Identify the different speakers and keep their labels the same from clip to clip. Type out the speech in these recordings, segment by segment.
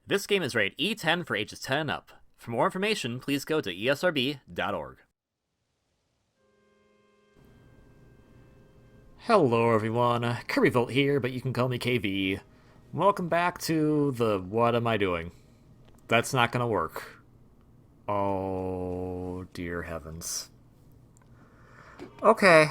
Speaker 1: This game is rated E10 for ages 10 and up. For more information, please go to esrb.org. Hello everyone, Curryvolt here, but you can call me KV. Welcome back to the What Am I Doing? That's not gonna work. Oh, dear heavens. Okay.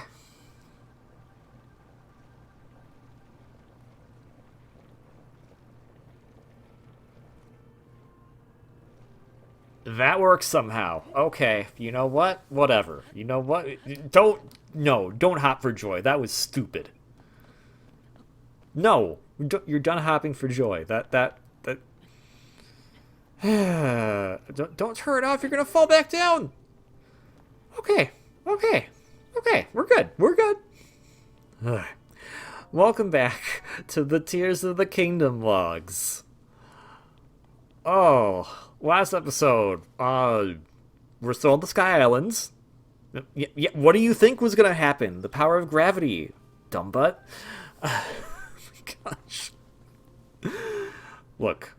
Speaker 1: That works somehow. Okay, you know what? Whatever. You know what? Don't hop for joy. That was stupid. No, you're done hopping for joy. That. Don't turn it off. You're gonna fall back down. Okay, okay, okay. We're good. We're good. Welcome back to the Tears of the Kingdom logs. Oh, last episode. We're still on the Sky Islands. Yeah, what do you think was gonna happen? The power of gravity, dumb butt. Gosh. Look,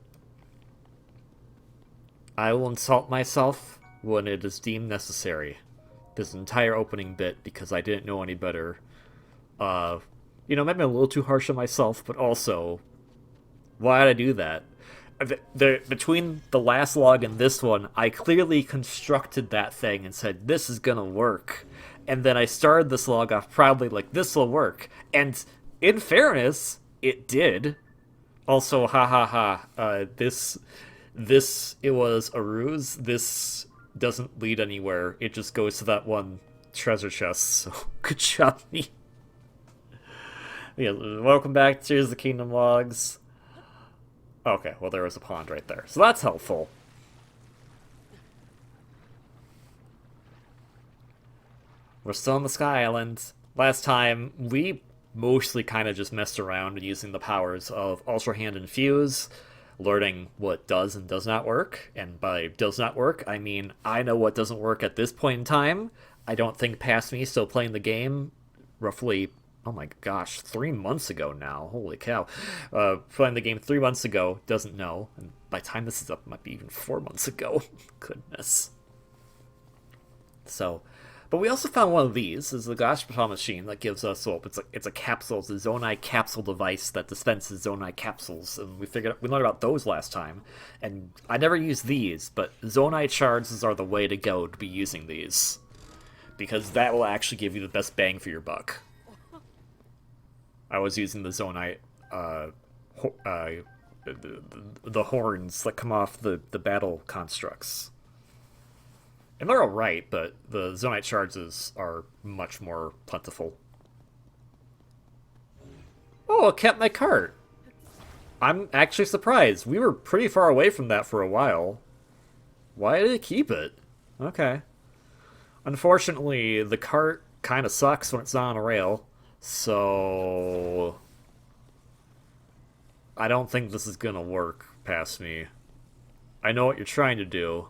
Speaker 1: I will insult myself when it is deemed necessary. This entire opening bit because I didn't know any better. Maybe I'm a little too harsh on myself, but also, why did I do that? Between the last log and this one, I clearly constructed that thing and said, this is gonna work. And then I started this log off proudly like, this will work. And in fairness, it did. Also, ha ha ha, it was a ruse. This doesn't lead anywhere. It just goes to that one treasure chest. So, good job, me. Yeah, welcome back to Tears of the Kingdom logs. Okay, well there was a pond right there. So that's helpful. We're still on the Sky Island. Last time, we mostly kind of just messed around using the powers of Ultra Hand and Fuse, learning what does and does not work. And by does not work, I mean I know what doesn't work at this point in time. I don't think past me still playing the game roughly, oh my gosh, 3 months ago now. Holy cow. Playing the game 3 months ago, doesn't know. And by the time this is up, it might be even 4 months ago. Goodness. So, but we also found one of these. This is the Gashpah machine that gives us, well, it's a capsule. It's a Zonai capsule device that dispenses Zonai capsules. And we learned about those last time. And I never used these, but Zonai shards are the way to go to be using these. Because that will actually give you the best bang for your buck. I was using the Zonite, the horns that come off the battle constructs. And they're alright, but the Zonite charges are much more plentiful. Oh, it kept my cart! I'm actually surprised. We were pretty far away from that for a while. Why did it keep it? Okay. Unfortunately, the cart kind of sucks when it's not on a rail. So, I don't think this is gonna work past me. I know what you're trying to do,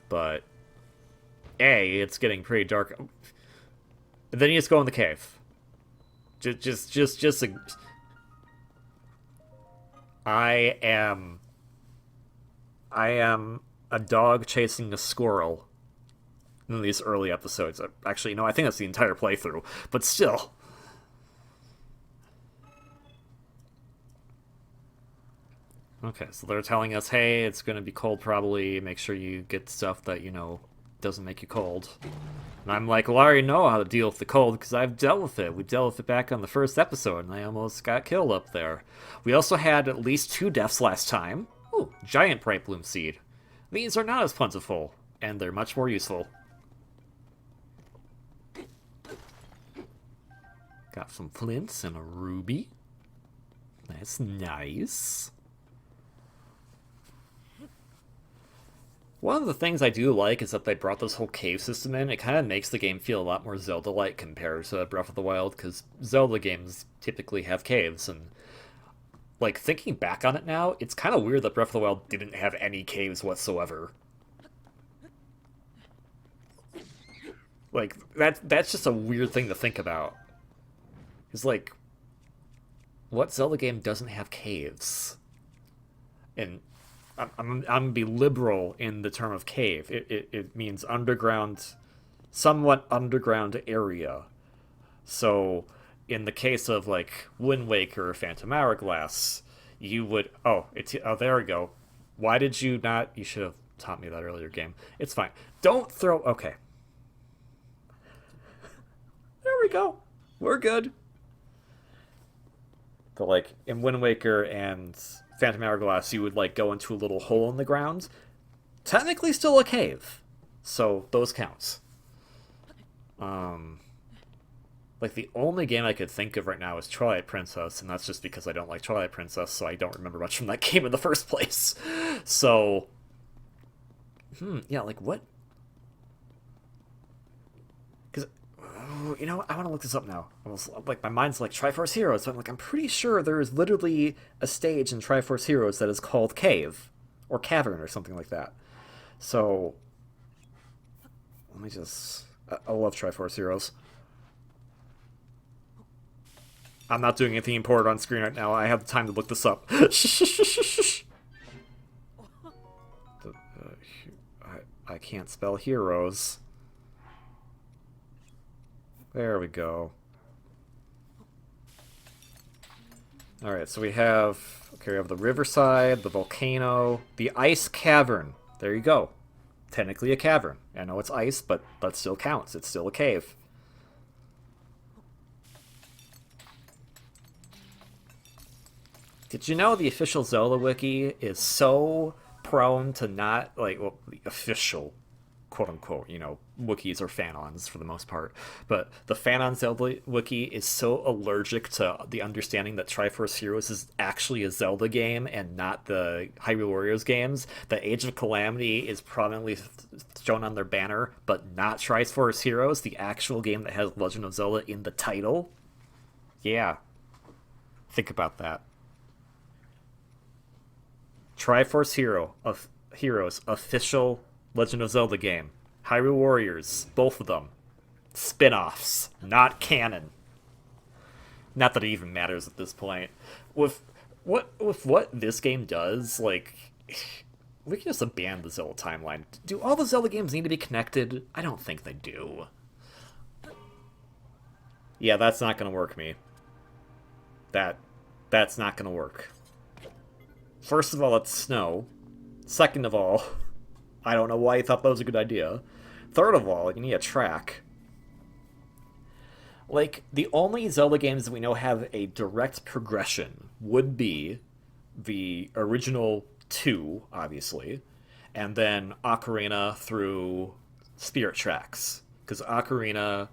Speaker 1: but A, it's getting pretty dark. And then you just go in the cave. I am a dog chasing a squirrel in these early episodes. Actually, no, I think that's the entire playthrough, but still. Okay, so they're telling us, hey, it's gonna be cold probably, make sure you get stuff that, doesn't make you cold. And I'm like, well, I already know how to deal with the cold, because I've dealt with it. We dealt with it back on the first episode, and I almost got killed up there. We also had at least 2 deaths last time. Ooh, giant bright bloom seed. These are not as plentiful, and they're much more useful. Got some flints and a ruby. That's nice. One of the things I do like is that they brought this whole cave system in. It kind of makes the game feel a lot more Zelda-like compared to Breath of the Wild, because Zelda games typically have caves, and like, thinking back on it now, it's kind of weird that Breath of the Wild didn't have any caves whatsoever. Like, that's just a weird thing to think about. It's like, what Zelda game doesn't have caves? And I'm gonna be liberal in the term of cave. It means underground, somewhat underground area. So, in the case of like Wind Waker or Phantom Hourglass, you would there we go. Why did you not? You should have taught me that earlier. Game. It's fine. Don't throw. Okay. There we go. We're good. But like in Wind Waker and Phantom Hourglass, you would like go into a little hole in the ground. Technically, still a cave, so those counts. Um, like the only game I could think of right now is Twilight Princess, and that's just because I don't like Twilight Princess, so I don't remember much from that game in the first place. So, yeah, like what? Because you know, I want to look this up now. I was like, my mind's like Triforce Heroes, so I'm like, I'm pretty sure there is literally a stage in Triforce Heroes that is called Cave or Cavern or something like that. So, let me just. I love Triforce Heroes. I'm not doing anything important on screen right now. I have the time to look this up. I can't spell heroes. There we go. Alright, so we have the riverside, the volcano, the ice cavern. There you go. Technically a cavern. I know it's ice, but that still counts. It's still a cave. Did you know the official Zelda wiki is so prone to not, like, well, the official, quote-unquote, you know, wikis or fanons for the most part, but the fanon Zelda wiki is so allergic to the understanding that Triforce Heroes is actually a Zelda game and not the Hyrule Warriors games, that Age of Calamity is prominently shown on their banner, but not Triforce Heroes, the actual game that has Legend of Zelda in the title. Yeah. Think about that. Triforce Heroes official Legend of Zelda game. Hyrule Warriors, both of them. Spin-offs, not canon. Not that it even matters at this point. With what this game does, like, we can just abandon the Zelda timeline. Do all the Zelda games need to be connected? I don't think they do. Yeah, that's not gonna work, me. That's not gonna work. First of all, it's snow. Second of all, I don't know why you thought that was a good idea. Third of all, you need a track. Like, the only Zelda games that we know have a direct progression would be the original 2, obviously, and then Ocarina through Spirit Tracks. Because Ocarina,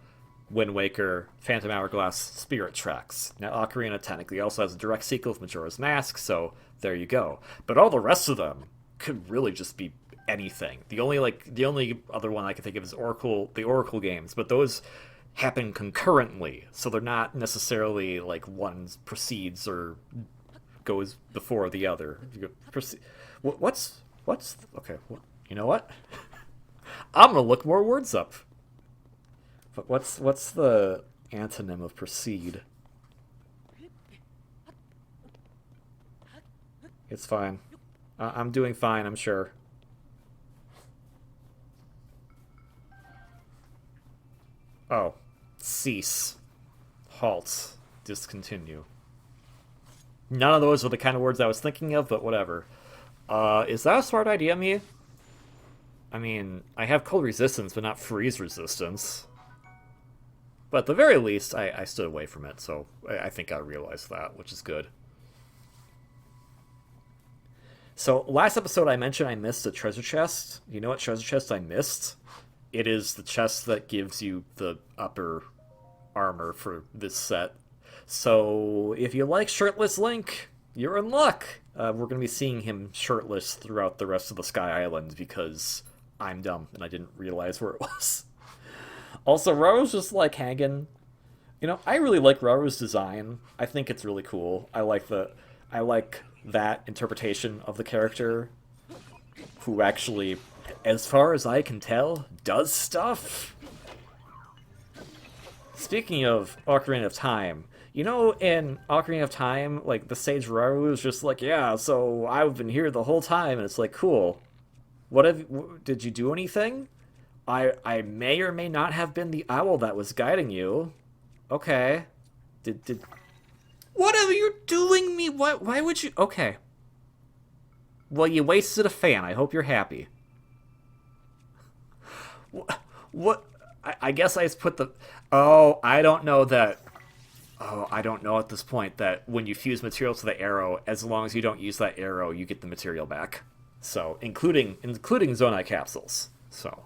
Speaker 1: Wind Waker, Phantom Hourglass, Spirit Tracks. Now, Ocarina technically also has a direct sequel of Majora's Mask, so there you go. But all the rest of them could really just be anything. The only other one I can think of is the Oracle games, but those happen concurrently, so they're not necessarily like one proceeds or goes before the other. What's okay? You know what? I'm gonna look more words up. But what's the antonym of proceed? It's fine. I'm doing fine, I'm sure. Oh. Cease. Halt. Discontinue. None of those are the kind of words I was thinking of, but whatever. Is that a smart idea, me? I mean, I have cold resistance, but not freeze resistance. But at the very least, I stood away from it, so I think I realized that, which is good. So, last episode I mentioned I missed a treasure chest. You know what treasure chest I missed? It is the chest that gives you the upper armor for this set. So, if you like Shirtless Link, you're in luck. We're going to be seeing him shirtless throughout the rest of the Sky Island because I'm dumb and I didn't realize where it was. Also, Raru's just like hanging. You know, I really like Raru's design. I think it's really cool. I like that interpretation of the character, who actually, as far as I can tell, does stuff. Speaking of Ocarina of Time, You know, in Ocarina of Time, like the sage Raru is just like, yeah, so I've been here the whole time, and it's like, cool. What have did you do anything? I may or may not have been the owl that was guiding you. Okay. Did what are you doing me? What? Why would you? Okay. Well, you wasted a fan. I hope you're happy. What? I guess I just put the. Oh, I don't know that. Oh, I don't know at this point that when you fuse material to the arrow, as long as you don't use that arrow, you get the material back. So, including Zonai capsules. So,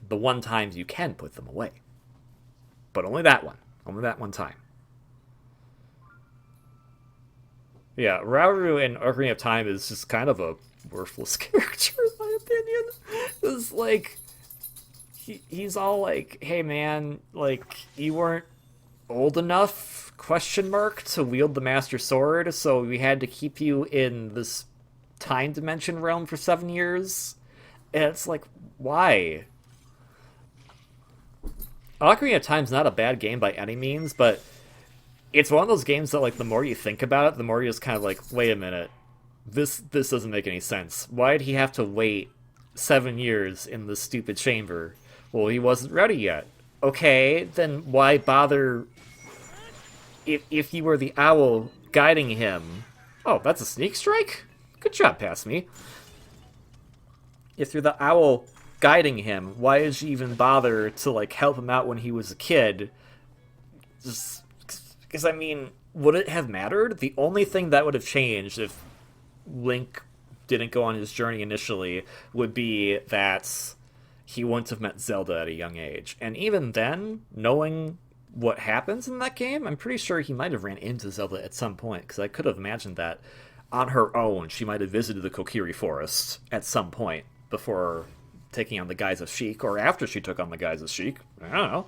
Speaker 1: the one times you can put them away, but only that one time. Yeah, Rauru in Ocarina of Time is just kind of a worthless character, in my opinion. It's like he's all like, "Hey, man, like you weren't old enough?" Question mark to wield the Master Sword, so we had to keep you in this time dimension realm for 7 years. And it's like, why? Ocarina of Time's not a bad game by any means, but it's one of those games that, like, the more you think about it, the more you're just kind of like, wait a minute, this doesn't make any sense. Why'd he have to wait 7 years in this stupid chamber? Well, he wasn't ready yet. Okay, then why bother if you were the owl guiding him? Oh, that's a sneak strike? Good job, pass me. If you're the owl guiding him, why did you even bother to like help him out when he was a kid? Just because I mean, would it have mattered? The only thing that would have changed if Link didn't go on his journey initially would be that he wouldn't have met Zelda at a young age. And even then, knowing what happens in that game, I'm pretty sure he might have ran into Zelda at some point, because I could have imagined that on her own she might have visited the Kokiri Forest at some point before taking on the guise of Sheik, or after she took on the guise of Sheik, I don't know,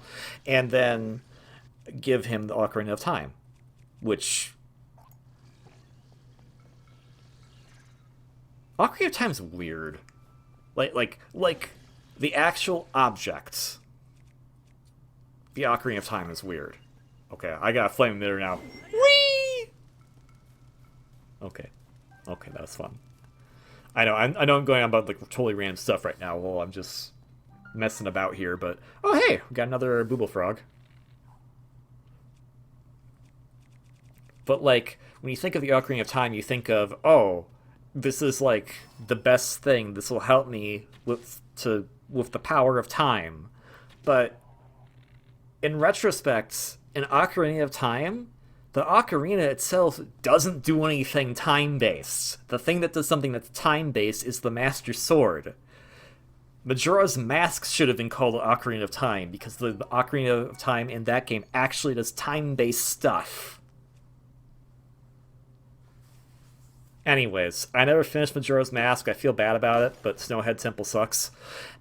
Speaker 1: and then give him the Ocarina of Time, which Ocarina of Time's weird. Like the actual object. The Ocarina of Time is weird. Okay, I got a flame emitter now. Whee! Okay. Okay, that was fun. I know, I know I'm going on about like totally random stuff right now while I'm just messing about here, but oh hey, we got another Booble Frog. But like, when you think of the Ocarina of Time, you think of, oh, this is like the best thing. This will help me with the power of time. But in retrospect, in Ocarina of Time, the ocarina itself doesn't do anything time-based. The thing that does something that's time-based is the Master Sword. Majora's Mask should have been called Ocarina of Time, because the Ocarina of Time in that game actually does time-based stuff. Anyways, I never finished Majora's Mask. I feel bad about it, but Snowhead Temple sucks.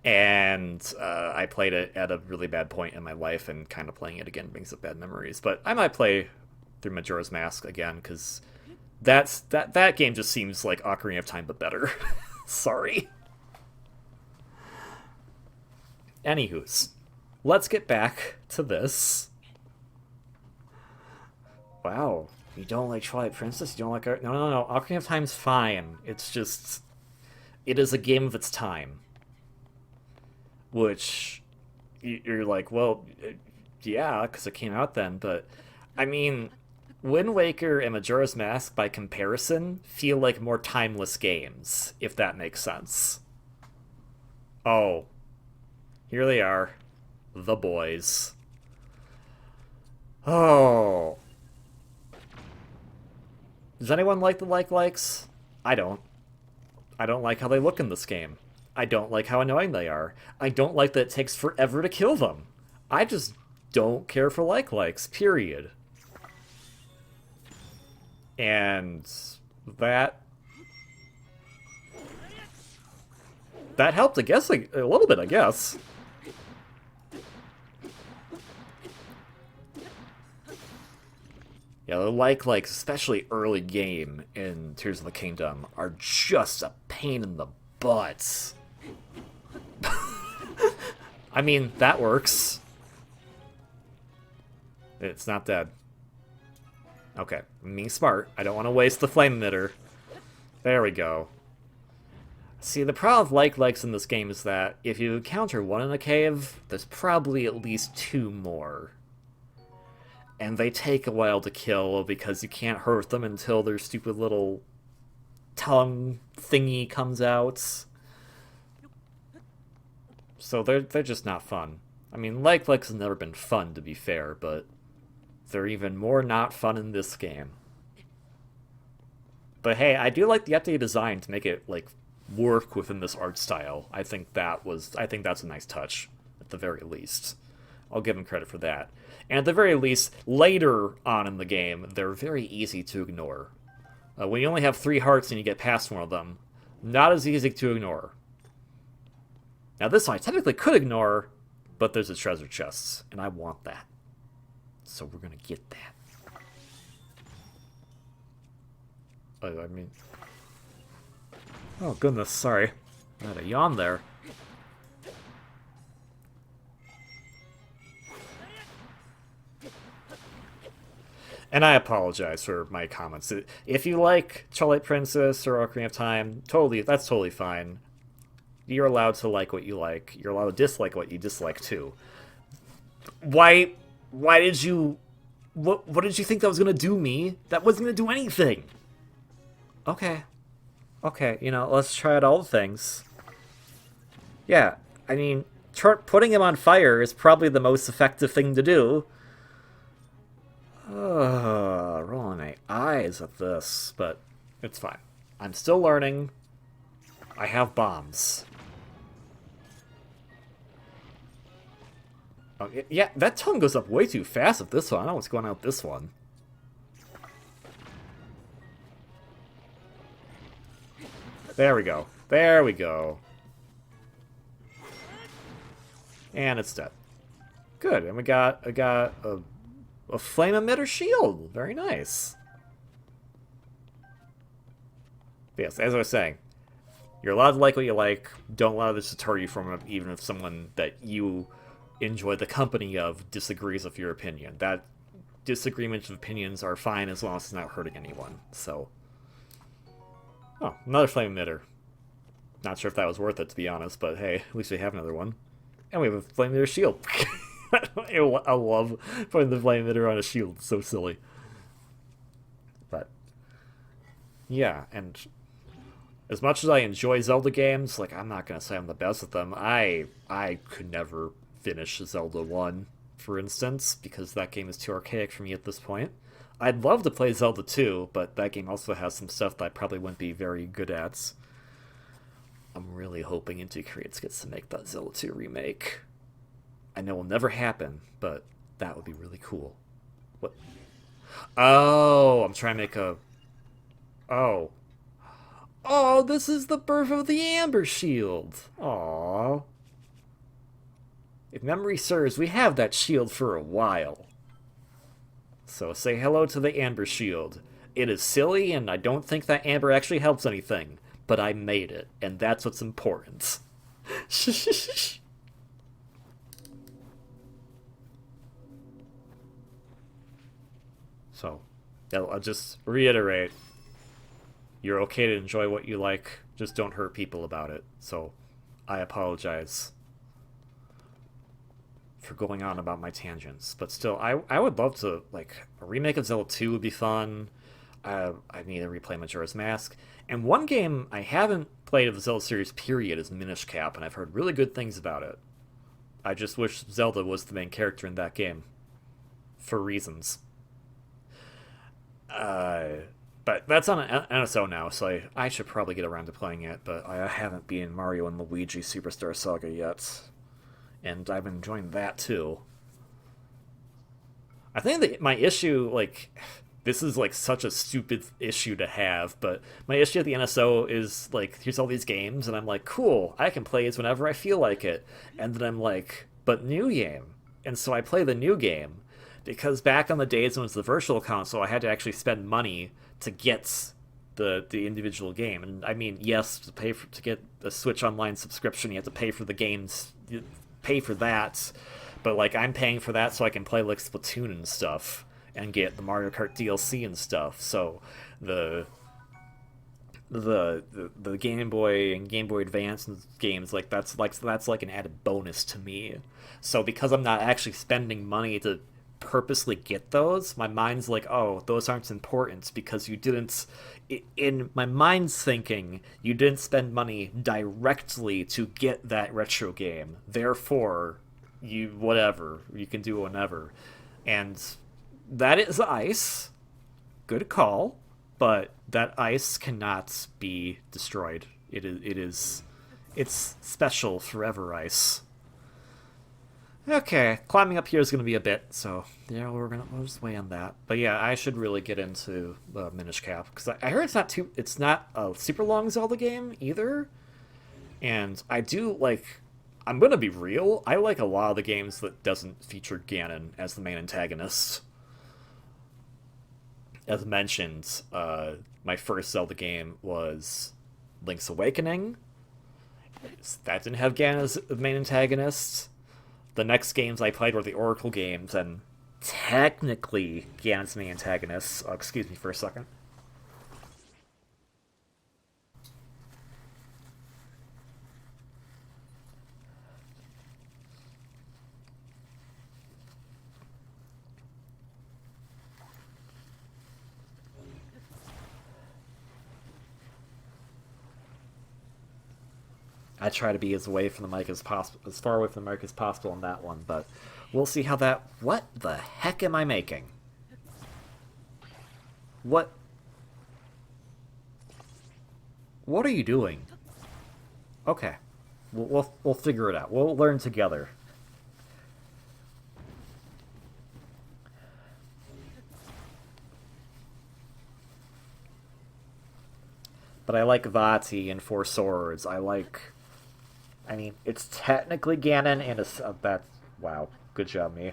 Speaker 1: And I played it at a really bad point in my life, and kind of playing it again brings up bad memories. But I might play through Majora's Mask again, because that game just seems like Ocarina of Time, but better. Sorry. Anywho's, let's get back to this. Wow. You don't like Twilight Princess? You don't like... No. Ocarina of Time's fine. It's just... It is a game of its time. Which... You're like, well... Yeah, because it came out then, but... I mean... Wind Waker and Majora's Mask, by comparison, feel like more timeless games, if that makes sense. Oh. Here they are. The boys. Oh... Does anyone like the likes? I don't. I don't like how they look in this game. I don't like how annoying they are. I don't like that it takes forever to kill them. I just don't care for likes, period. And that helped, I guess, a little bit, I guess. Yeah, the likes, especially early game in Tears of the Kingdom, are just a pain in the butt. I mean, that works. It's not dead. Okay, I'm being smart. I don't want to waste the flame emitter. There we go. See, the problem with like-likes in this game is that if you encounter one in a cave, there's probably at least two more. And they take a while to kill because you can't hurt them until their stupid little tongue thingy comes out. So they're just not fun. I mean, like-likes have never been fun, to be fair, but they're even more not fun in this game. But hey, I do like the updated design to make it, like, work within this art style. I think that's a nice touch, at the very least. I'll give them credit for that. And at the very least, later on in the game, they're very easy to ignore. When you only have 3 hearts and you get past one of them, not as easy to ignore. Now this one I technically could ignore, but there's a treasure chest, and I want that. So we're gonna get that. I mean... Oh goodness, sorry. I had a yawn there. And I apologize for my comments. If you like Twilight Princess or Ocarina of Time, that's totally fine. You're allowed to like what you like. You're allowed to dislike what you dislike too. Why did you... What did you think that was gonna do me? That wasn't gonna do anything! Okay. Okay, let's try out all the things. Yeah, I mean, putting him on fire is probably the most effective thing to do. Rolling my eyes at this, but it's fine. I'm still learning. I have bombs. Oh, yeah, that tongue goes up way too fast with this one. I don't know what's going on with this one. There we go. There we go. And it's dead. Good, and I got a flame emitter shield. Very nice. But yes, as I was saying, you're allowed to like what you like. Don't allow this to deter you from it, even if someone that you enjoy the company of disagrees with your opinion. That disagreements of opinions are fine as long as it's not hurting anyone. So, oh, another flame emitter. Not sure if that was worth it, to be honest, but hey, at least we have another one. And we have a flame emitter shield. I love putting the flame emitter on a shield. It's so silly. But yeah, and as much as I enjoy Zelda games, like, I'm not gonna say I'm the best at them. I could never finish Zelda 1, for instance, because that game is too archaic for me at this point. I'd love to play Zelda 2, but that game also has some stuff that I probably wouldn't be very good at. I'm really hoping Into Creates gets to make that Zelda 2 remake. I know it will never happen, but that would be really cool. What? Oh, I'm trying to make a... Oh. Oh, this is the birth of the Amber Shield. Aww. If memory serves, we have that shield for a while. So say hello to the Amber Shield. It is silly, and I don't think that Amber actually helps anything. But I made it, and that's what's important. So, I'll just reiterate. You're okay to enjoy what you like, just don't hurt people about it. So, I apologize for going on about my tangents. But still, I would love to, like, a remake of Zelda 2 would be fun. I need to replay Majora's Mask. And one game I haven't played of the Zelda series, period, is Minish Cap, and I've heard really good things about it. I just wish Zelda was the main character in that game. For reasons. But that's on an NSO now, so I should probably get around to playing it, but I haven't been Mario and Luigi Superstar Saga yet. And I've been enjoying that, too. I think that my issue, like... This is, like, such a stupid issue to have, but my issue at the NSO is, like, here's all these games, and I'm like, cool, I can play these whenever I feel like it. And then I'm like, but new game. And so I play the new game, because back on the days when it was the virtual console, I had to actually spend money to get the individual game. And I mean, yes, to get a Switch Online subscription, you have to pay for the games, pay for that. But like I'm paying for that so I can play like Splatoon and stuff and get the Mario Kart DLC and stuff. So the the Game Boy and Game Boy Advance games that's like an added bonus to me. So because I'm not actually spending money to purposely get those, my mind's like, oh, those aren't important because you didn't. In my mind's thinking, you didn't spend money directly to get that retro game. Therefore, you whatever you can do whenever, and that is ice. Good call, but that ice cannot be destroyed. It's special forever ice. Okay, climbing up here is going to be a bit, so yeah, we'll just wait on that. But yeah, I should really get into Minish Cap because I heard it's not a super long Zelda game either, and I do like. I'm gonna be real. I like a lot of the games that doesn't feature Ganon as the main antagonist. As mentioned, my first Zelda game was Link's Awakening. That didn't have Ganon as the main antagonist. The next games I played were the Oracle games, and technically Ganon's main antagonist. Oh, excuse me for a second. I try to be as away from the mic as possible, as far away from the mic as possible on that one, but we'll see how that. What the heck am I making? What? What are you doing? Okay, we'll figure it out. We'll learn together. But I like Vati and Four Swords. I like. I mean, it's technically Ganon and a. That's wow. Good job, me.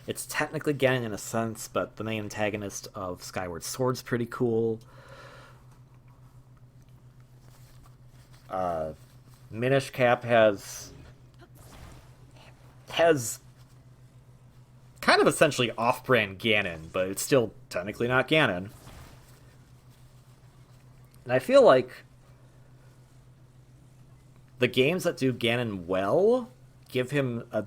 Speaker 1: It's technically Ganon in a sense, but the main antagonist of Skyward Sword's pretty cool. Uh, Minish Cap has kind of essentially off-brand Ganon, but it's still technically not Ganon. And I feel like the games that do Ganon well give him a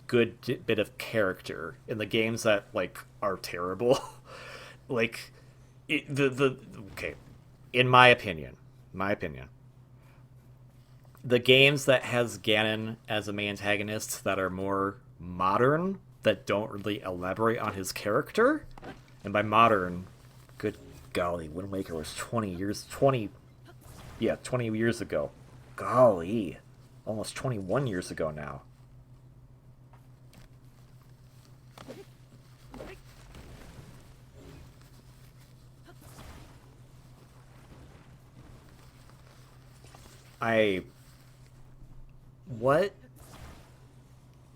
Speaker 1: good bit of character. In the games that like are terrible, like the okay, in my opinion, the games that has Ganon as a main antagonist that are more modern that don't really elaborate on his character, and by modern, good golly, Wind Waker was 20 years ago. Golly, almost 21 years ago now. I what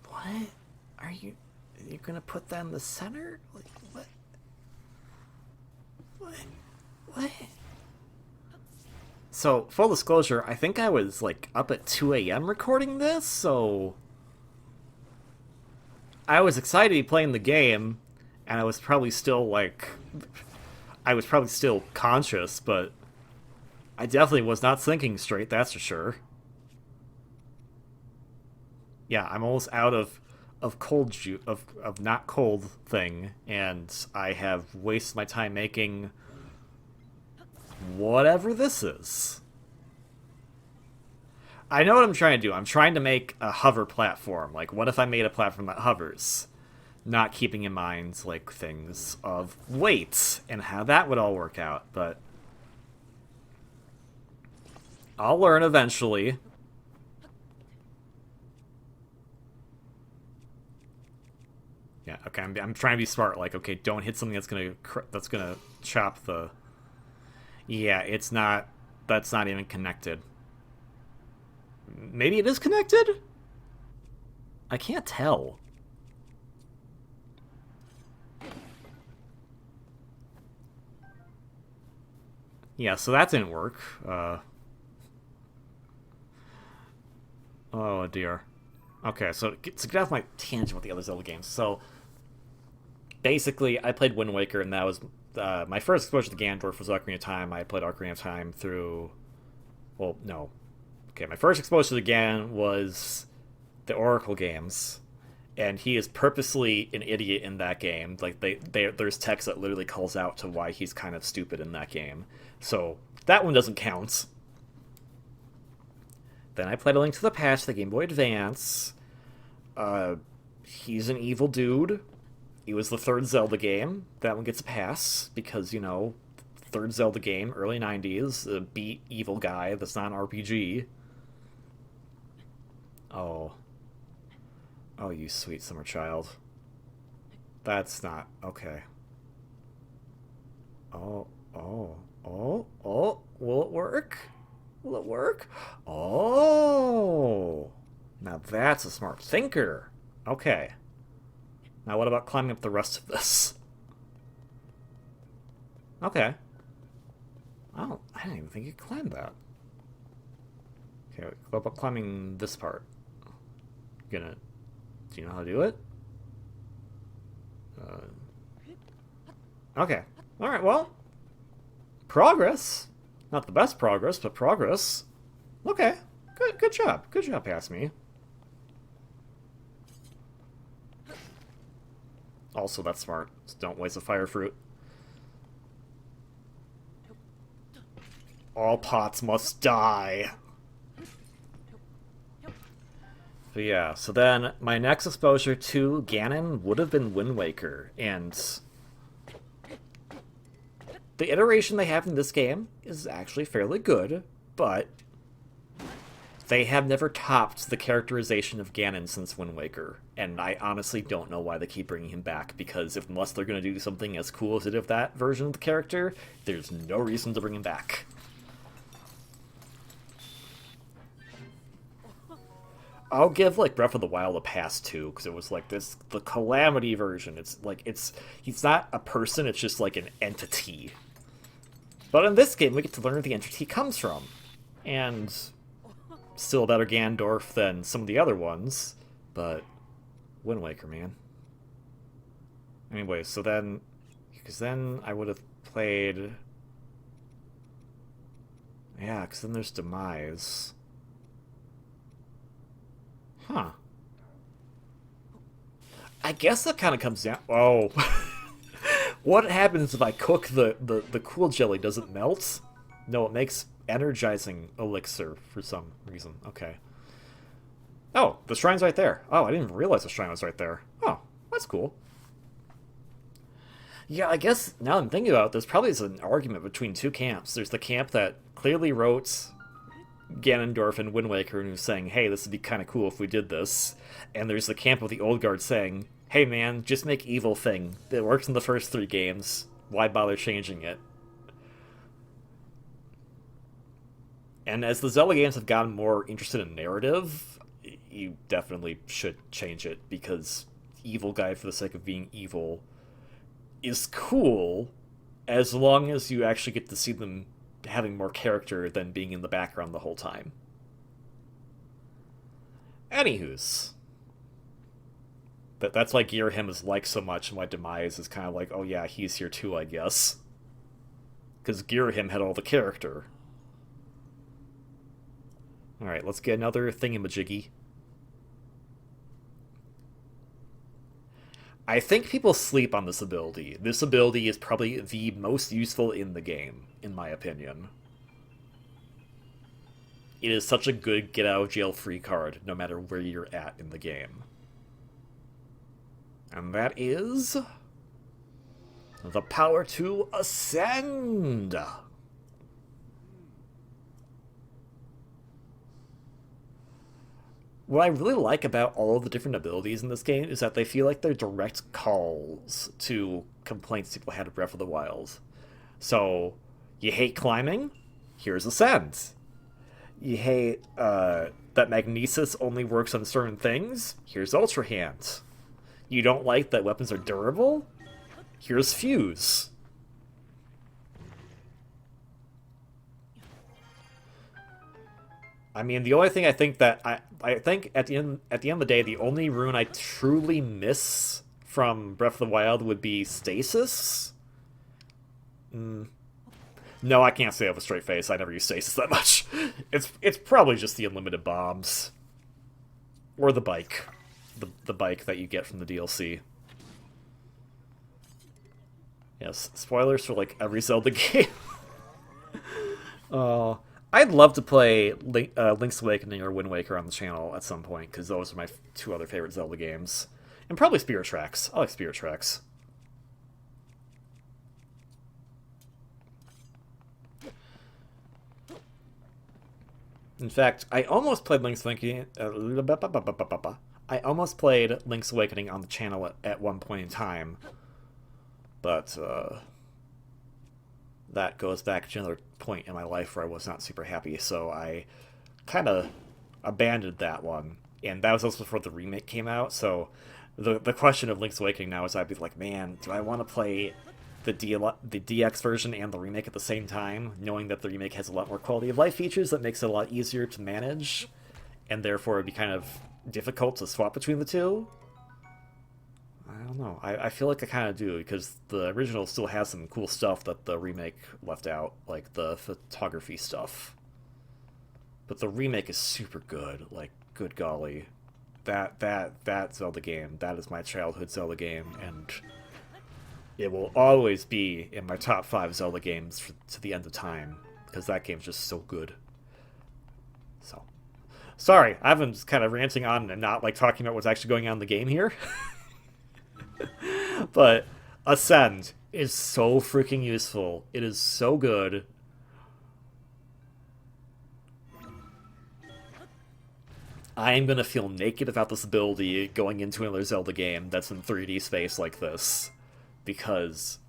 Speaker 1: what are you? You're gonna put that in the center? Like what? What? What? So, full disclosure, I think I was like up at 2 a.m. recording this, so I was excited to be playing the game, and I was probably still like, I was probably still conscious, but I definitely was not thinking straight, that's for sure. Yeah, I'm almost out of cold of not cold thing, and I have wasted my time making whatever this is. I know what I'm trying to do. I'm trying to make a hover platform. Like, what if I made a platform that hovers? Not keeping in mind, like, things of weight and how that would all work out, but I'll learn eventually. Yeah, okay, I'm trying to be smart. Like, okay, don't hit something that's gonna chop the. Yeah, it's not. That's not even connected. Maybe it is connected? I can't tell. Yeah, so that didn't work. Oh dear. Okay, so to get off my tangent with the other Zelda games. So basically, I played Wind Waker, and that was my first exposure to Ganondorf was Ocarina of Time. I played Ocarina of Time through. Well, no. Okay, my first exposure to Ganon was the Oracle games, and he is purposely an idiot in that game. Like there's text that literally calls out to why he's kind of stupid in that game. So that one doesn't count. Then I played A Link to the Past, the Game Boy Advance. He's an evil dude. It was the third Zelda game. That one gets a pass because, third Zelda game, early 90s, beat evil guy that's not an RPG. Oh. Oh, you sweet summer child. That's not okay. Oh, oh, oh, oh. Will it work? Will it work? Oh. Now that's a smart thinker. Okay. Now what about climbing up the rest of this? Okay. Oh, I didn't even think you could climb that. Okay, what about climbing this part? Gonna... Do you know how to do it? Okay. Alright, well. Progress. Not the best progress, but progress. Okay. Good job. Good job, past me. Also, that's smart. Just don't waste a fire fruit. All pots must die. But yeah, so then my next exposure to Ganon would have been Wind Waker, and the iteration they have in this game is actually fairly good, but they have never topped the characterization of Ganon since Wind Waker, and I honestly don't know why they keep bringing him back, because unless they're going to do something as cool as it of that version of the character, there's no reason to bring him back. I'll give like Breath of the Wild a pass too, because it was like the Calamity version. He's not a person, it's just like an entity. But in this game, we get to learn where the entity comes from, and still a better Ganondorf than some of the other ones. But Wind Waker, man. Anyway, so then, because then I would have played. Yeah, because then there's Demise. Huh. I guess that kind of comes down... Oh. What happens if I cook the cool jelly? Does it melt? No, it makes energizing elixir for some reason. Okay. Oh, the shrine's right there. Oh, I didn't even realize the shrine was right there. Oh, that's cool. Yeah, I guess now I'm thinking about it, there's probably an argument between two camps. There's the camp that clearly wrote Ganondorf and Wind Waker and who's saying, hey, this would be kind of cool if we did this. And there's the camp of the old guard saying, hey man, just make evil thing. It works in the first 3 games. Why bother changing it? And as the Zelda games have gotten more interested in narrative, you definitely should change it, because evil guy for the sake of being evil is cool as long as you actually get to see them having more character than being in the background the whole time. Anywho's. That's why Girahim is liked so much, and why Demise is kind of like, oh yeah, he's here too, I guess. Because Girahim had all the character. Alright, let's get another thingamajiggy. I think people sleep on this ability. This ability is probably the most useful in the game, in my opinion. It is such a good get-out-of-jail-free card, no matter where you're at in the game. And that is... the power to ascend! What I really like about all of the different abilities in this game is that they feel like they're direct calls to complaints people had of Breath of the Wild. So, you hate climbing? Here's Ascend. You hate that Magnesis only works on certain things? Here's Ultra Hand. You don't like that weapons are durable? Here's Fuse. I mean, the only thing I think at the end of the day, the only rune I truly miss from Breath of the Wild would be stasis. Mm. No, I can't say I have a straight face. I never use stasis that much. It's probably just the unlimited bombs or the bike, the bike that you get from the DLC. Yes, spoilers for like every Zelda game. Uh, I'd love to play Link's Awakening or Wind Waker on the channel at some point because those are my two other favorite Zelda games, and probably Spirit Tracks. I like Spirit Tracks. In fact, I almost played Link's Awakening. I almost played Link's Awakening on the channel at one point in time, but that goes back to another point in my life where I was not super happy, so I kind of abandoned that one. And that was also before the remake came out, so the question of Link's Awakening now is I'd be like, man, do I want to play the DX version and the remake at the same time, knowing that the remake has a lot more quality of life features that makes it a lot easier to manage, and therefore it'd be kind of difficult to swap between the two? I don't know. I feel like I kind of do, because the original still has some cool stuff that the remake left out, like the photography stuff. But the remake is super good. Like, good golly. That Zelda game, that is my childhood Zelda game, and it will always be in my top 5 Zelda games to the end of time, because that game's just so good. So, sorry, I've been just kind of ranting on and not like talking about what's actually going on in the game here. But Ascend is so freaking useful. It is so good. I am gonna feel naked about this ability going into another Zelda game that's in 3D space like this. Because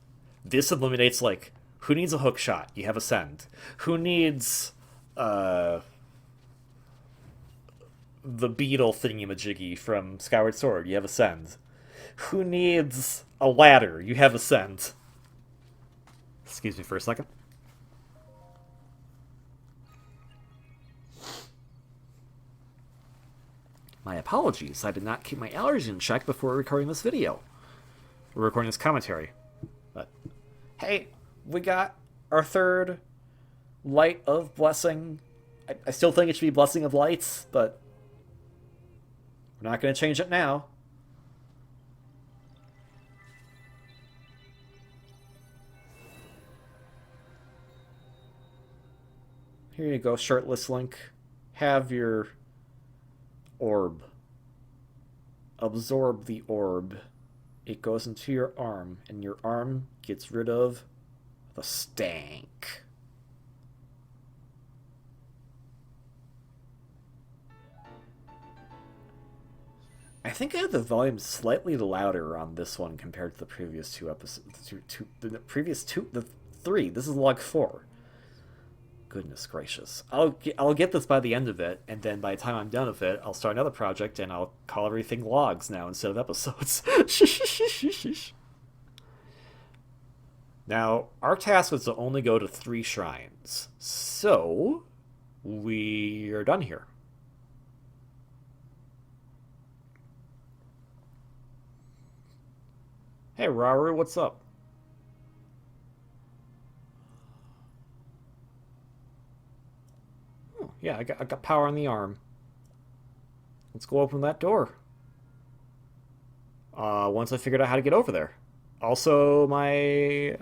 Speaker 1: this eliminates, like, who needs a hook shot? You have Ascend. Who needs, the beetle thingy-majiggy from Skyward Sword? You have Ascend. Who needs a ladder? You have Ascend. Excuse me for a second. My apologies, I did not keep my allergies in check before recording this video. We're recording this commentary. But, hey, we got our third Light of Blessing. I still think it should be Blessing of Lights, but we're not going to change it now. Here you go, shirtless Link. Have your orb. Absorb the orb. It goes into your arm, and your arm gets rid of the stank. I think I have the volume slightly louder on this one compared to the previous two episodes. The three. This is log 4. Goodness gracious. I'll get this by the end of it, and then by the time I'm done with it, I'll start another project, and I'll call everything logs now instead of episodes. Now, our task was to only go to 3 shrines, so we are done here. Hey, Raru, what's up? Yeah, I got power on the arm. Let's go open that door. Once I figured out how to get over there. Also, my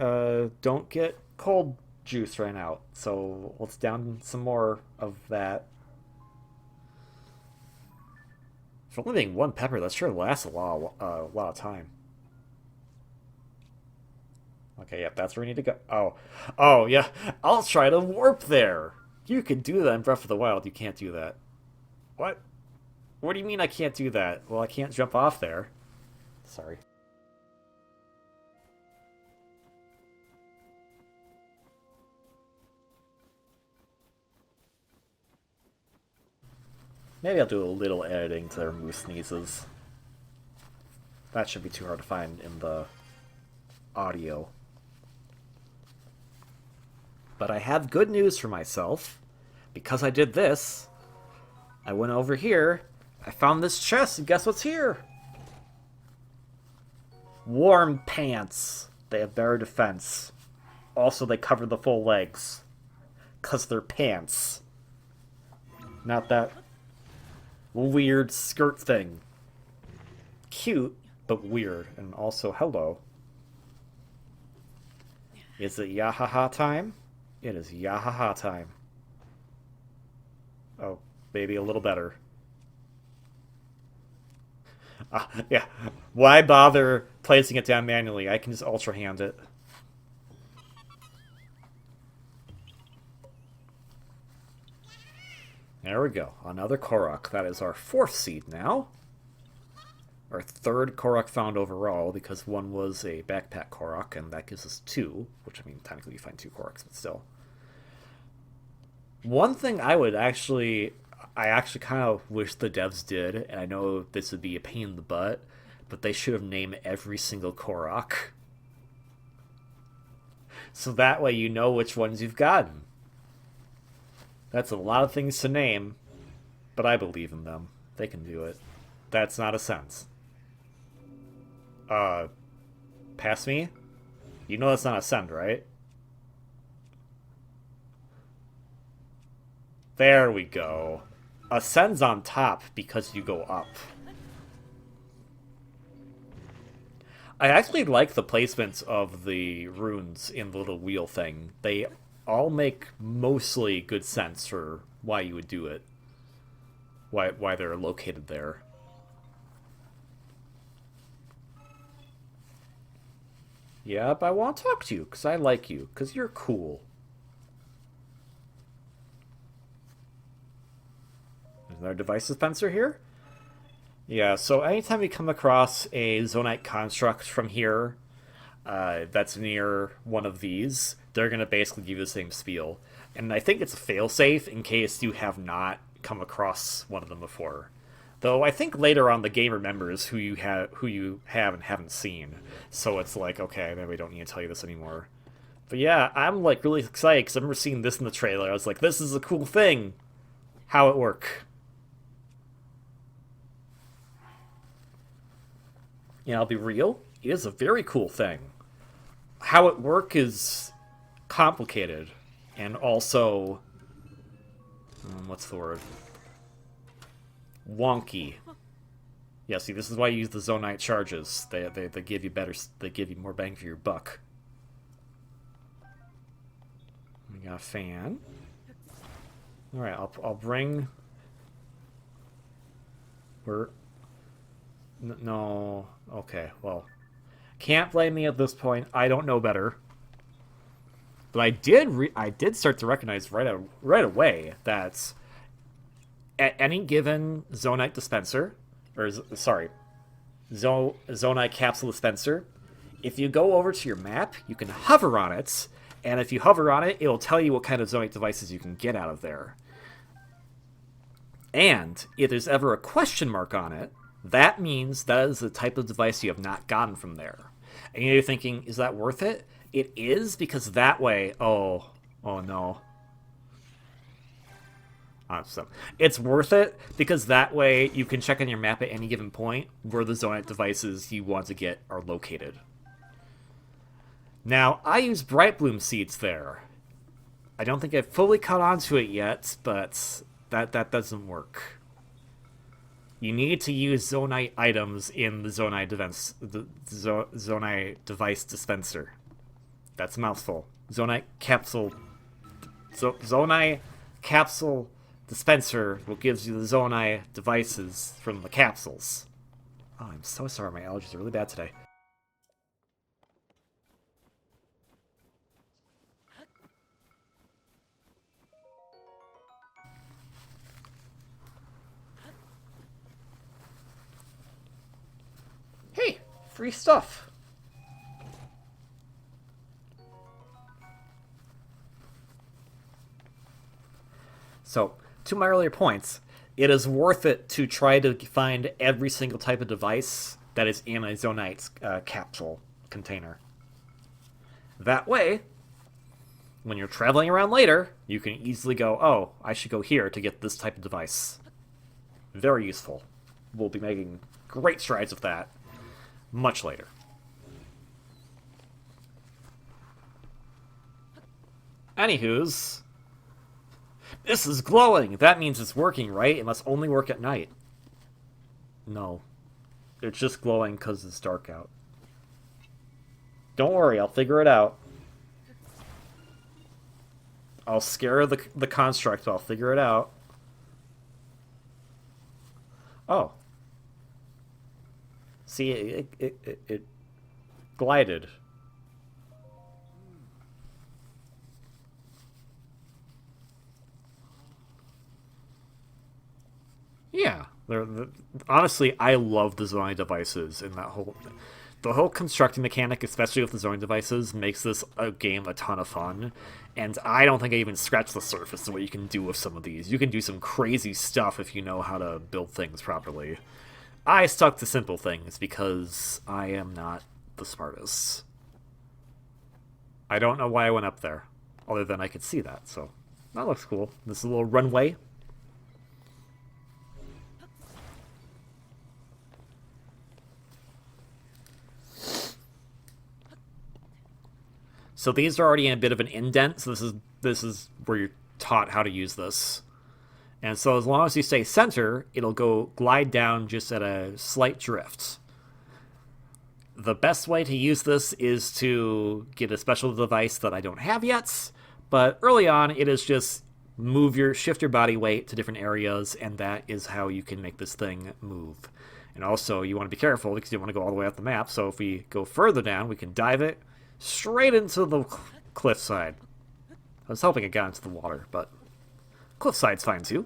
Speaker 1: don't get cold juice ran out, so let's down some more of that. For only being 1 pepper, that sure lasts a lot of time. Okay, yep, that's where we need to go. Oh, yeah. I'll try to warp there. You can do that in Breath of the Wild. You can't do that. What? What do you mean I can't do that? Well, I can't jump off there. Sorry. Maybe I'll do a little editing to remove sneezes. That shouldn't be too hard to find in the audio. But I have good news for myself. Because I did this, I went over here. I found this chest, and guess what's here? Warm pants. They have better defense. Also, they cover the full legs. Because they're pants. Not that weird skirt thing. Cute, but weird. And also, hello. Is it Yahaha time? It is Yahaha time. Oh, maybe a little better. Yeah. Why bother placing it down manually? I can just ultra hand it. There we go. Another Korok. That is our 4th seed now. Our 3rd Korok found overall, because one was a backpack Korok, and that gives us 2. Which, I mean, technically you find 2 Koroks, but still. One thing I actually kind of wish the devs did, and I know this would be a pain in the butt, but they should have named every single Korok. So that way you know which ones you've gotten. That's a lot of things to name, but I believe in them. They can do it. That's not a sense. Pass me? You know that's not a send, right? There we go. Ascend's on top because you go up. I actually like the placements of the runes in the little wheel thing. They all make mostly good sense for why you would do it. Why they're located there. Yep, I want to talk to you, because I like you, because you're cool. There's another device dispenser here? Yeah, so anytime you come across a Zonite construct from here that's near one of these, they're going to basically give you the same spiel. And I think it's a failsafe in case you have not come across one of them before. Though I think later on the game remembers who you have and haven't seen. So it's like, okay, then we don't need to tell you this anymore. But yeah, I'm like really excited because I remember seeing this in the trailer. I was like, this is a cool thing. How it work? And I'll be real, it is a very cool thing. How it work is complicated. And also, what's the word? Wonky. Yeah, see, this is why you use the Zonite charges. They give you better. They give you more bang for your buck. We got a fan. All right, I'll bring. No. Okay. Well, can't blame me at this point. I don't know better. But I did start to recognize right away that at any given Zonite dispenser, or sorry, Zonite capsule dispenser, if you go over to your map, you can hover on it, and if you hover on it, it will tell you what kind of Zonite devices you can get out of there. And if there's ever a question mark on it, that means that is the type of device you have not gotten from there. And you're thinking, is that worth it? It is, because that way, oh no. Awesome. It's worth it because that way you can check on your map at any given point where the Zonite devices you want to get are located. Now, I use Bright Bloom seeds there. I don't think I've fully caught on to it yet, but that doesn't work. You need to use Zonite items in the Zonite device dispenser. That's a mouthful. Zonite capsule dispenser will gives you the Zonite devices from the capsules. Oh, I'm so sorry. My allergies are really bad today. Hey, free stuff. So, to my earlier points, it is worth it to try to find every single type of device that is in a Zonite capsule container. That way, when you're traveling around later, you can easily go, oh, I should go here to get this type of device. Very useful. We'll be making great strides with that much later. Anywho's, this is glowing. That means it's working, right? It must only work at night. No. It's just glowing because it's dark out. Don't worry, I'll figure it out. I'll scare the construct, I'll figure it out. Oh. See, it glided. Yeah, honestly, I love the zoning devices in that whole. The whole constructing mechanic, especially with the zoning devices, makes this a game a ton of fun. And I don't think I even scratched the surface of what you can do with some of these. You can do some crazy stuff if you know how to build things properly. I stuck to simple things because I am not the smartest. I don't know why I went up there, other than I could see that, so that looks cool. This is a little runway. So these are already in a bit of an indent, so this is where you're taught how to use this. And so as long as you stay center, it'll go glide down just at a slight drift. The best way to use this is to get a special device that I don't have yet, but early on it is just shift your body weight to different areas, and that is how you can make this thing move. And also you want to be careful because you don't want to go all the way up the map, so if we go further down, we can dive it straight into the cliffside. I was hoping it got into the water, but cliffside's fine too.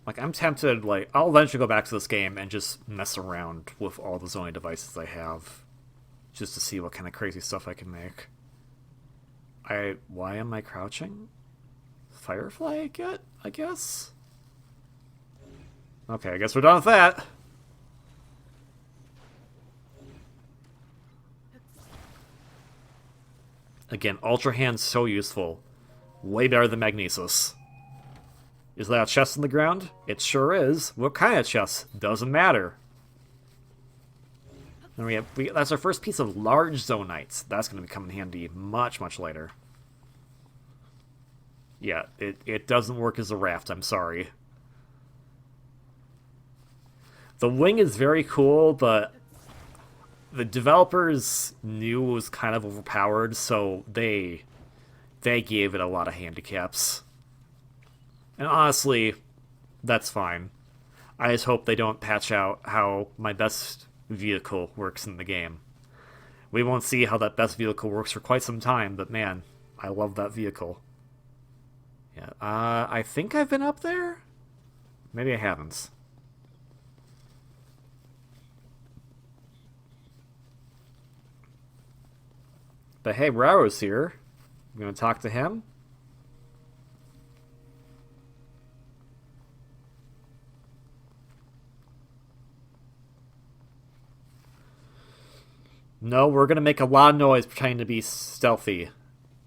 Speaker 1: Like, I'm tempted, like, I'll eventually go back to this game and just mess around with all the zoning devices I have. Just to see what kind of crazy stuff I can make. Why am I crouching? Firefly I guess? Okay, I guess we're done with that. Again, Ultra Hand's so useful. Way better than Magnesis. Is that a chest in the ground? It sure is. What kind of chest? Doesn't matter. And that's our first piece of large Zonites. That's going to come in handy much, much later. Yeah, it doesn't work as a raft, I'm sorry. The wing is very cool, but the developers knew it was kind of overpowered, so they gave it a lot of handicaps. And honestly, that's fine. I just hope they don't patch out how my best vehicle works in the game. We won't see how that best vehicle works for quite some time, but man, I love that vehicle. Yeah, I think I've been up there? Maybe I haven't. But hey, Raro's here. I'm gonna talk to him. No, we're gonna make a lot of noise trying to be stealthy.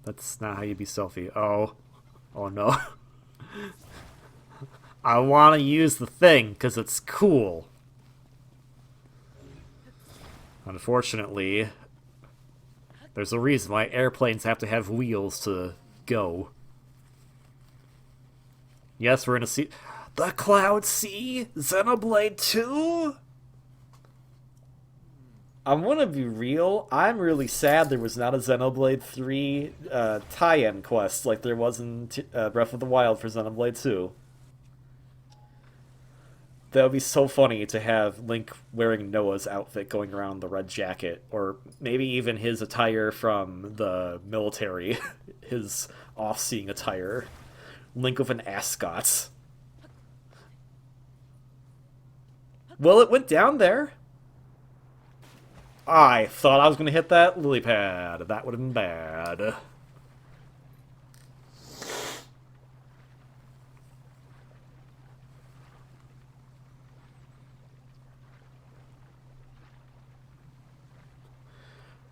Speaker 1: That's not how you be stealthy. Oh. Oh no. I want to use the thing because it's cool. Unfortunately, there's a reason why airplanes have to have wheels to go. Yes, we're gonna see the Cloud Sea Xenoblade 2. I'm gonna be real. I'm really sad there was not a Xenoblade 3 tie-in quest like there was in Breath of the Wild for Xenoblade 2. That would be so funny to have Link wearing Noah's outfit going around the red jacket, or maybe even his attire from the military, his off-seeing attire. Link with an ascot. Well, it went down there. I thought I was going to hit that lily pad. That would have been bad.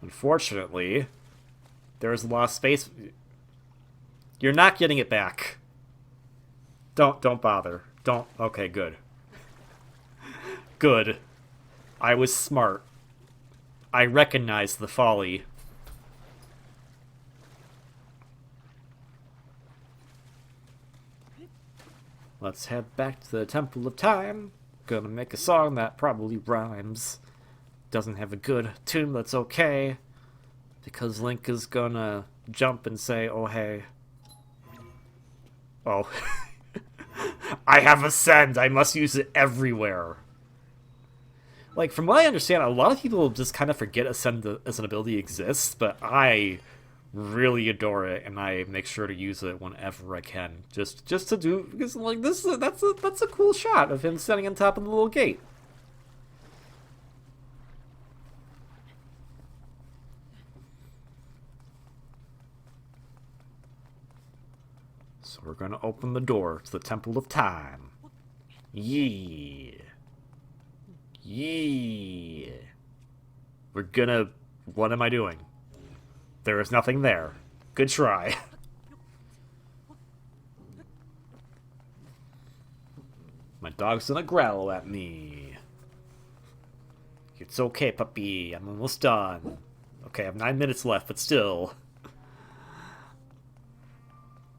Speaker 1: Unfortunately, There's a lot of space. You're not getting it back. Don't bother. Don't. Okay, good. Good. I was smart. I recognized the folly. Let's head back to the Temple of Time. Gonna make a song that probably rhymes. Doesn't have a good tune, that's okay. Because Link is gonna jump and say, oh hey. Oh. I have Ascend, I must use it everywhere. Like, from what I understand, a lot of people just kind of forget Ascend as an ability exists, but I really adore it, and I make sure to use it whenever I can, just to do, because like that's a cool shot of him standing on top of the little gate. So we're gonna open the door to the Temple of Time. Yeah. Yeah. We're gonna. What am I doing? There is nothing there. Good try. My dog's gonna growl at me. It's okay, puppy. I'm almost done. Okay, I have 9 minutes left, but still.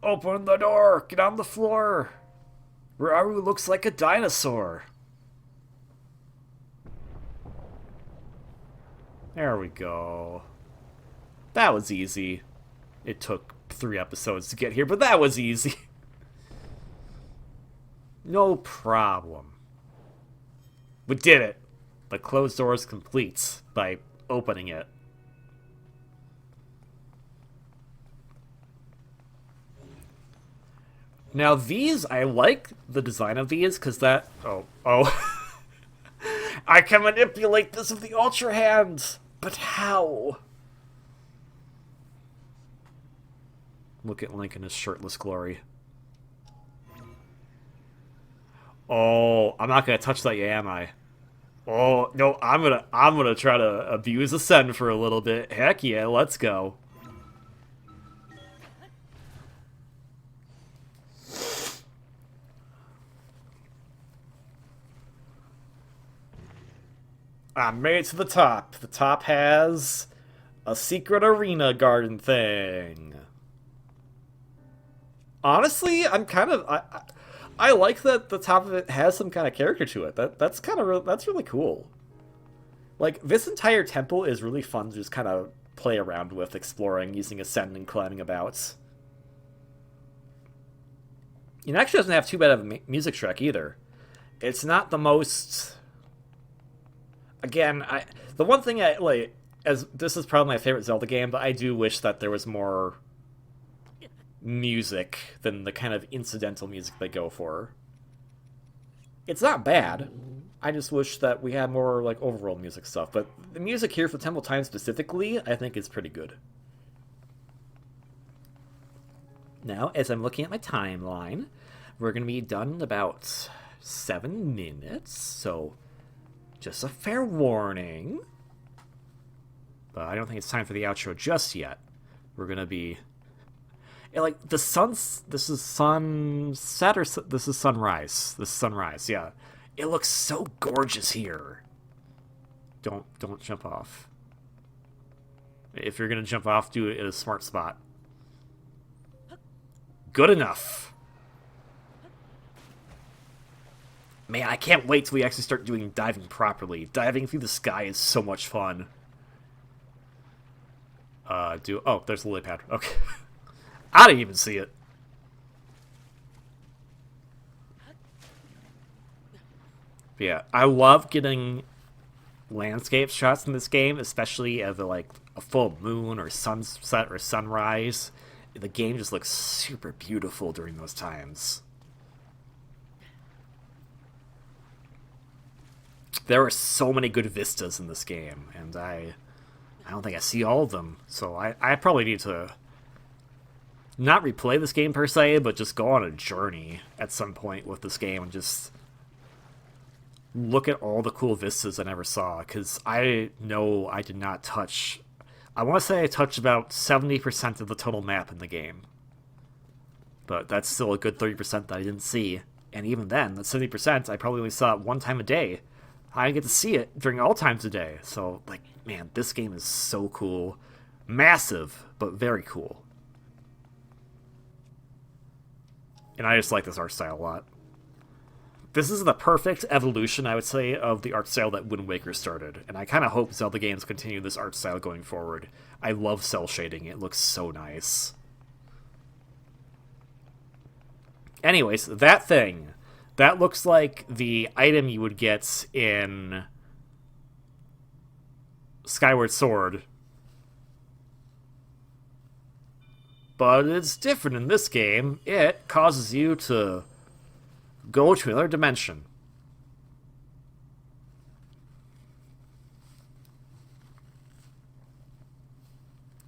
Speaker 1: Open the door! Get on the floor! Rauru looks like a dinosaur. There we go. That was easy. It took 3 episodes to get here, but that was easy. No problem. We did it. The closed door is complete by opening it. Now these, I like the design of these, because that... Oh. I can manipulate this with the Ultra Hand! But how? Look at Link in his shirtless glory. Oh, I'm not gonna touch that yet, am I? Oh, no, I'm gonna try to abuse Ascend for a little bit. Heck yeah, let's go. I made it to the top. The top has a secret arena garden thing. Honestly, I'm kind of I like that the top of it has some kind of character to it. That's kind of that's really cool. Like, this entire temple is really fun to just kind of play around with, exploring, using Ascend and climbing about. It actually doesn't have too bad of a music track either. It's not the most... Again, the one thing I like, as this is probably my favorite Zelda game, but I do wish that there was more music than the kind of incidental music they go for. It's not bad. I just wish that we had more like overall music stuff. But the music here for Temple Time specifically, I think is pretty good. Now, as I'm looking at my timeline, we're going to be done in about 7 minutes, so just a fair warning. But I don't think it's time for the outro just yet. We're going to be... like, the sun's... This is sunset or... This is sunrise. This is sunrise, yeah. It looks so gorgeous here. Don't jump off. If you're going to jump off, do it in a smart spot. Good enough. Man, I can't wait till we actually start doing diving properly. Diving through the sky is so much fun. Oh, there's the lily pad. Okay. I didn't even see it. But yeah, I love getting landscape shots in this game, especially of like a full moon or sunset or sunrise. The game just looks super beautiful during those times. There are so many good vistas in this game, and I don't think I see all of them. So I probably need to not replay this game per se, but just go on a journey at some point with this game and just look at all the cool vistas I never saw, because I know I did not touch I want to say I touched about 70% of the total map in the game. But that's still a good 30% that I didn't see. And even then, that 70%, I probably only saw it one time a day. I get to see it during all times a day. So, like, man, this game is so cool. Massive, but very cool. And I just like this art style a lot. This is the perfect evolution, I would say, of the art style that Wind Waker started. And I kind of hope Zelda games continue this art style going forward. I love cell shading. It looks so nice. Anyways, that thing. That looks like the item you would get in Skyward Sword. But it's different in this game. It causes you to go to another dimension.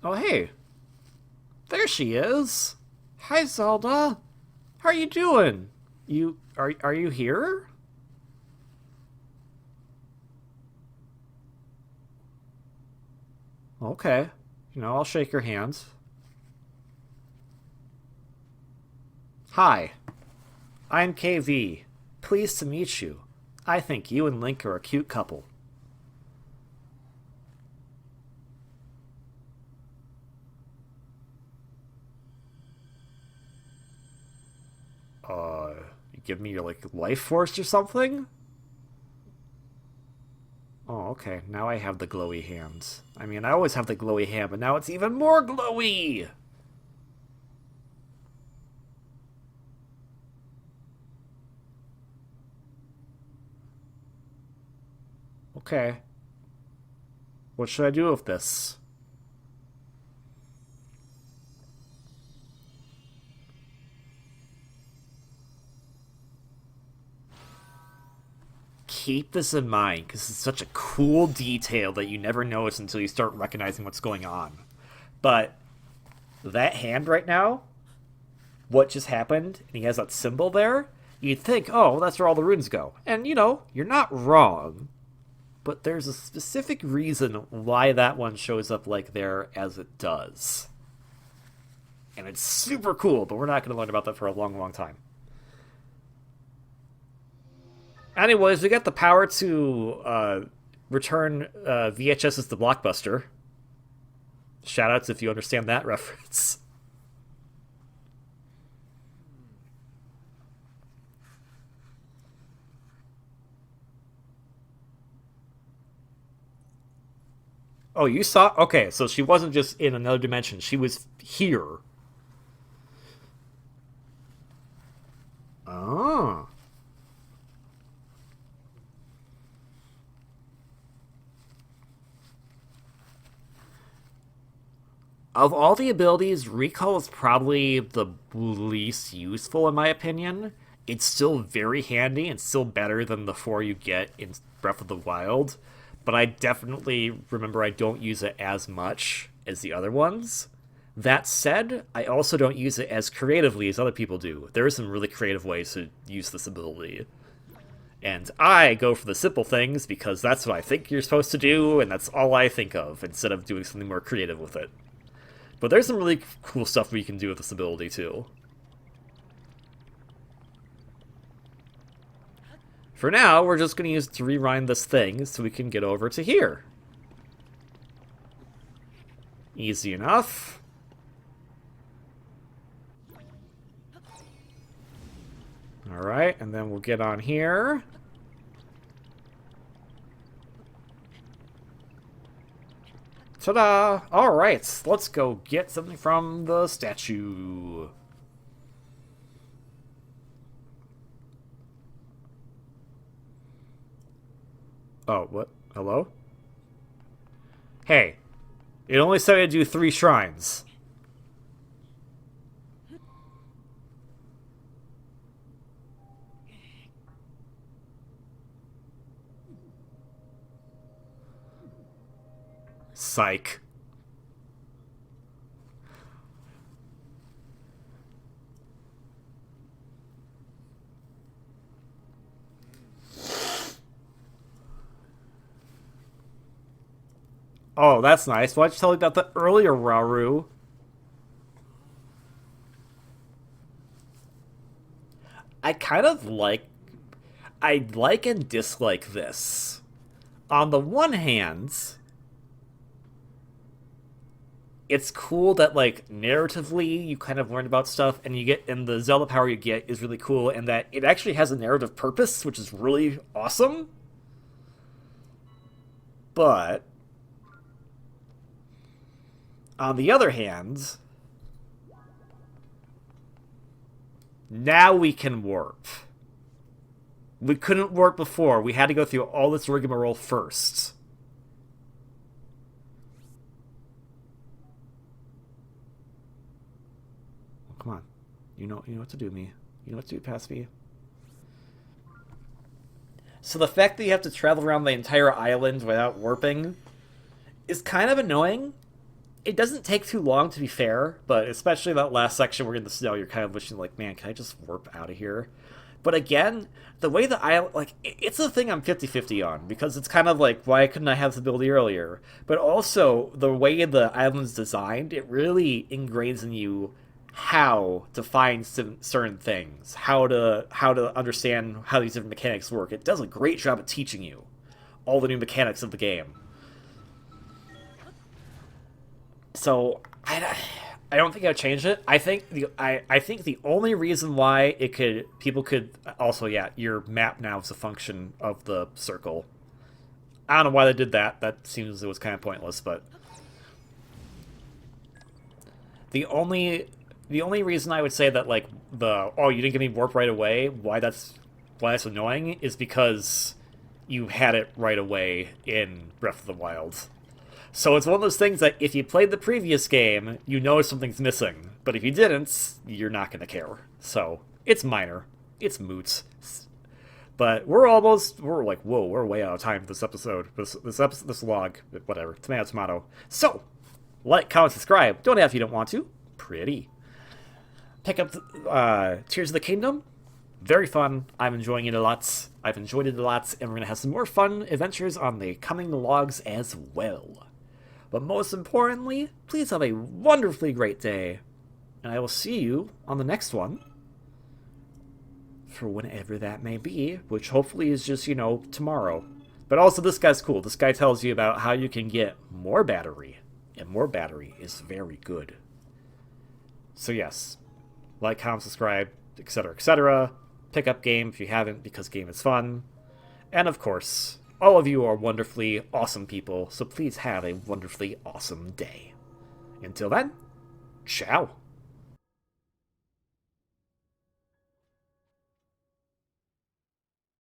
Speaker 1: Oh, hey. There she is. Hi, Zelda. How are you doing? Are you here? Okay. I'll shake your hands. Hi. I'm KV. Pleased to meet you. I think you and Link are a cute couple. You give me your, like, life force or something? Oh, okay. Now I have the glowy hands. I mean, I always have the glowy hand, but now it's even more glowy! Okay. What should I do with this? Keep this in mind, because it's such a cool detail that you never notice until you start recognizing what's going on. But that hand right now, what just happened, and he has that symbol there, you'd think, oh, well, that's where all the runes go. And, you're not wrong. But there's a specific reason why that one shows up like there as it does. And it's super cool, but we're not going to learn about that for a long, long time. Anyways, we got the power to return VHSs to Blockbuster. Shoutouts if you understand that reference. Oh, you saw? Okay, so she wasn't just in another dimension. She was here. Oh. Of all the abilities, Recall is probably the least useful in my opinion. It's still very handy and still better than the four you get in Breath of the Wild, but I definitely remember I don't use it as much as the other ones. That said, I also don't use it as creatively as other people do. There are some really creative ways to use this ability. And I go for the simple things because that's what I think you're supposed to do, and that's all I think of, instead of doing something more creative with it. But there's some really cool stuff we can do with this ability, too. For now, we're just going to use it to rewind this thing so we can get over to here. Easy enough. Alright, and then we'll get on here. Ta-da! Alright, let's go get something from the statue. Oh, what? Hello? Hey, it only said to do 3 shrines. Psych. Oh, that's nice. Why don't you tell me about the earlier Rauru? I kind of like. I like and dislike this. On the one hand, it's cool that like narratively you kind of learn about stuff and you get and the Zelda power you get is really cool and that it actually has a narrative purpose, which is really awesome. But on the other hand, now we can warp. We couldn't warp before. We had to go through all this rigmarole first. Oh, come on. You know what to do, me. You know what to do past me. So the fact that you have to travel around the entire island without warping is kind of annoying. It doesn't take too long, to be fair, but especially that last section where in the snow, you're kind of wishing, like, man, can I just warp out of here? But again, the way the island, like, it's a thing I'm 50-50 on, because it's kind of like, why couldn't I have this ability earlier? But also, the way the island's designed, it really ingrains in you how to find certain things, how to understand how these different mechanics work. It does a great job at teaching you all the new mechanics of the game. So I don't think I'd change it. I think the only reason why it could people could also, yeah, your map now is a function of the circle. I don't know why they did that. That seems it was kind of pointless, but the only the only reason I would say that like the oh you didn't give me warp right away, why that's annoying is because you had it right away in Breath of the Wild. So it's one of those things that if you played the previous game, you know something's missing. But if you didn't, you're not going to care. So it's minor. It's moot. But we're like, whoa, we're way out of time for this episode. This log, whatever. Tomato, tomato. So, like, comment, subscribe. Don't have if you don't want to. Pretty. Pick up Tears of the Kingdom. Very fun. I'm enjoying it a lot. I've enjoyed it a lot. And we're going to have some more fun adventures on the coming logs as well. But most importantly, please have a wonderfully great day. And I will see you on the next one. For whenever that may be. Which hopefully is just, tomorrow. But also this guy's cool. This guy tells you about how you can get more battery. And more battery is very good. So yes. Like, comment, subscribe, etc., etc. Pick up game if you haven't because game is fun. And of course, all of you are wonderfully awesome people, so please have a wonderfully awesome day. Until then, ciao.